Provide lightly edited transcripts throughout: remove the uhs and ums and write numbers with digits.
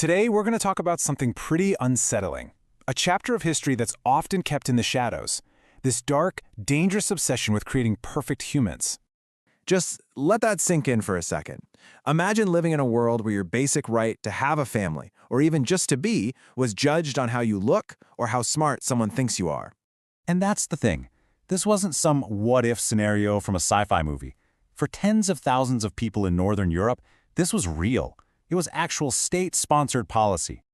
Today, we're going to talk about something pretty unsettling. A chapter of history that's often kept in the shadows. This dark, dangerous obsession with creating perfect humans. Just let that sink in for a second. Imagine living in a world where your basic right to have a family, or even just to be, was judged on how you look or how smart someone thinks you are. And that's the thing. This wasn't some what-if scenario from a sci-fi movie. For tens of thousands of people in Northern Europe, this was real. It was actual state-sponsored policy.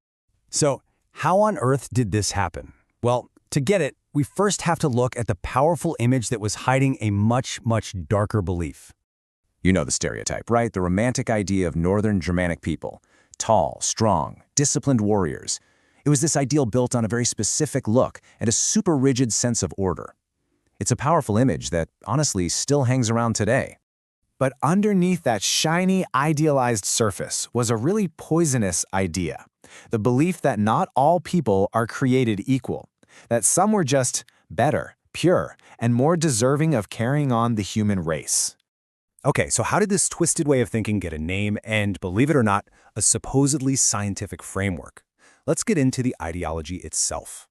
So, how on earth did this happen? Well, to get it, we first have to look at the powerful image that was hiding a much, much darker belief. You know the stereotype, right? The romantic idea of Northern Germanic people. Tall, strong, disciplined warriors. It was this ideal built on a very specific look and a super rigid sense of order. It's a powerful image that, honestly, still hangs around today. But underneath that shiny, idealized surface was a really poisonous idea. The belief that not all people are created equal, that some were just better, pure, and more deserving of carrying on the human race. Okay, so how did this twisted way of thinking get a name and, believe it or not, a supposedly scientific framework? Let's get into the ideology itself.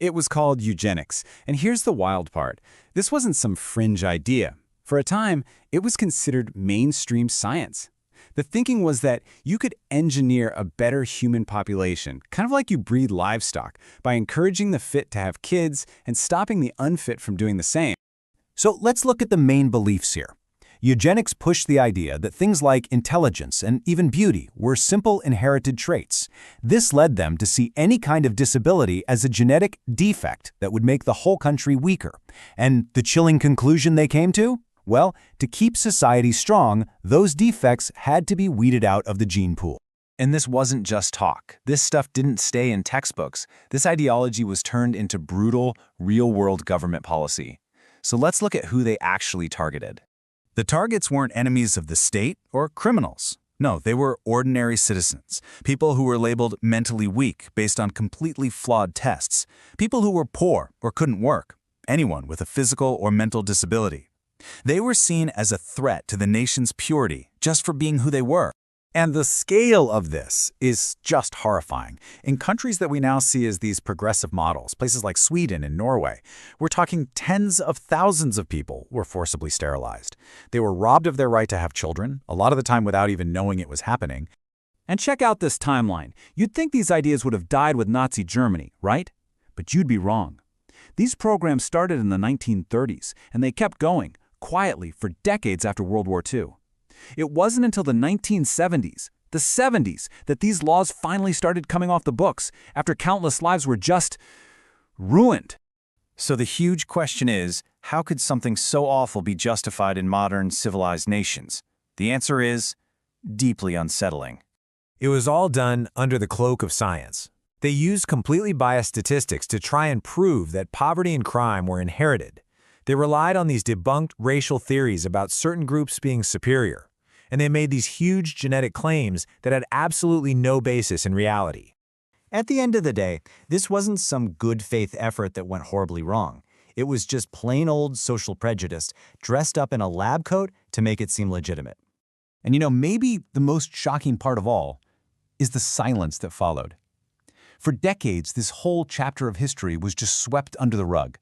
It was called eugenics, and here's the wild part. This wasn't some fringe idea. For a time, it was considered mainstream science. The thinking was that you could engineer a better human population, kind of like you breed livestock, by encouraging the fit to have kids and stopping the unfit from doing the same. So let's look at the main beliefs here. Eugenics pushed the idea that things like intelligence and even beauty were simple inherited traits. This led them to see any kind of disability as a genetic defect that would make the whole country weaker. And the chilling conclusion they came to? Well, to keep society strong, those defects had to be weeded out of the gene pool. And this wasn't just talk. This stuff didn't stay in textbooks. This ideology was turned into brutal, real-world government policy. So let's look at who they actually targeted. The targets weren't enemies of the state or criminals. No, they were ordinary citizens, people who were labeled mentally weak based on completely flawed tests, people who were poor or couldn't work, anyone with a physical or mental disability. They were seen as a threat to the nation's purity just for being who they were. And the scale of this is just horrifying. In countries that we now see as these progressive models, places like Sweden and Norway, we're talking tens of thousands of people were forcibly sterilized. They were robbed of their right to have children, a lot of the time without even knowing it was happening. And check out this timeline. You'd think these ideas would have died with Nazi Germany, right? But you'd be wrong. These programs started in the 1930s, and they kept going, quietly, for decades after World War II. It wasn't until the 1970s, the 70s, that these laws finally started coming off the books after countless lives were just ruined. So the huge question is, how could something so awful be justified in modern, civilized nations? The answer is deeply unsettling. It was all done under the cloak of science. They used completely biased statistics to try and prove that poverty and crime were inherited. They relied on these debunked racial theories about certain groups being superior, and they made these huge genetic claims that had absolutely no basis in reality. At the end of the day, this wasn't some good faith effort that went horribly wrong. It was just plain old social prejudice dressed up in a lab coat to make it seem legitimate. And maybe the most shocking part of all is the silence that followed. For decades, this whole chapter of history was just swept under the rug.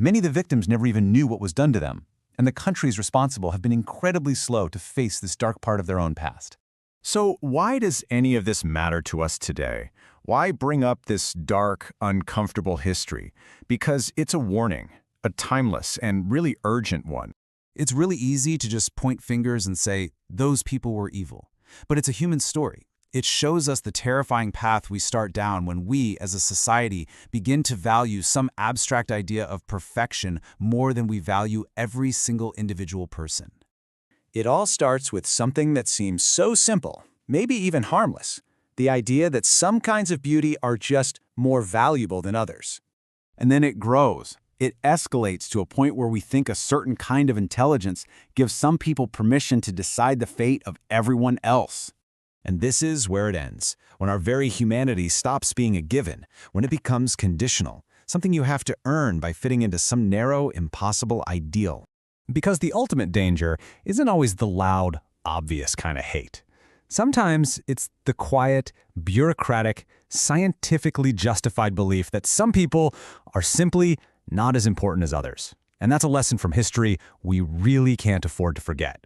Many of the victims never even knew what was done to them, and the countries responsible have been incredibly slow to face this dark part of their own past. So why does any of this matter to us today? Why bring up this dark, uncomfortable history? Because it's a warning, a timeless and really urgent one. It's really easy to just point fingers and say, those people were evil. But it's a human story. It shows us the terrifying path we start down when we, as a society, begin to value some abstract idea of perfection more than we value every single individual person. It all starts with something that seems so simple, maybe even harmless, the idea that some kinds of beauty are just more valuable than others. And then it grows. It escalates to a point where we think a certain kind of intelligence gives some people permission to decide the fate of everyone else. And this is where it ends, when our very humanity stops being a given, when it becomes conditional, something you have to earn by fitting into some narrow, impossible ideal. Because the ultimate danger isn't always the loud, obvious kind of hate. Sometimes it's the quiet, bureaucratic, scientifically justified belief that some people are simply not as important as others. And that's a lesson from history we really can't afford to forget.